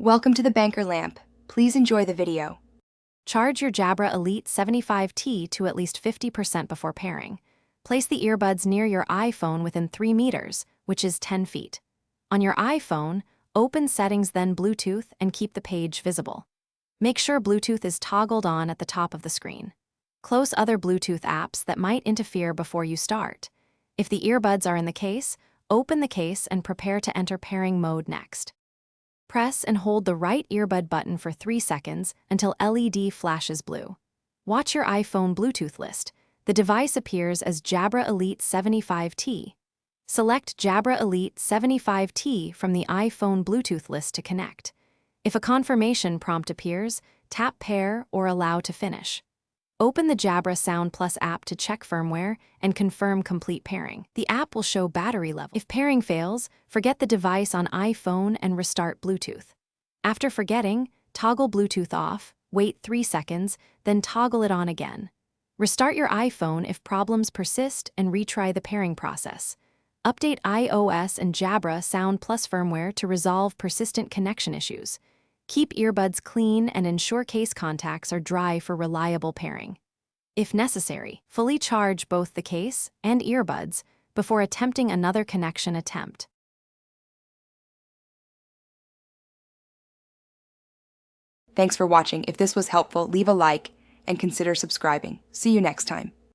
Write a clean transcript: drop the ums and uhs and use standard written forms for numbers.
Welcome to the Banker Lamp. Please enjoy the video. Charge your Jabra Elite 75t to at least 50% before pairing. Place the earbuds near your iPhone within 3 meters, which is 10 feet. On your iPhone, open Settings, then Bluetooth, and keep the page visible. Make sure Bluetooth is toggled on at the top of the screen. Close other Bluetooth apps that might interfere before you start. If the earbuds are in the case, open the case and prepare to enter pairing mode next. Press and hold the right earbud button for 3 seconds until LED flashes blue. Watch your iPhone Bluetooth list. The device appears as Jabra Elite 75t. Select Jabra Elite 75t from the iPhone Bluetooth list to connect. If a confirmation prompt appears, tap Pair or Allow to finish. Open the Jabra Sound Plus app to check firmware and confirm complete pairing. The app will show battery level. If pairing fails, forget the device on iPhone and restart Bluetooth. After forgetting, toggle Bluetooth off, wait 3 seconds, then toggle it on again. Restart your iPhone if problems persist and retry the pairing process. Update iOS and Jabra Sound Plus firmware to resolve persistent connection issues. Keep earbuds clean and ensure case contacts are dry for reliable pairing. If necessary, fully charge both the case and earbuds before attempting another connection attempt. Thanks for watching. If this was helpful, leave a like and consider subscribing. See you next time.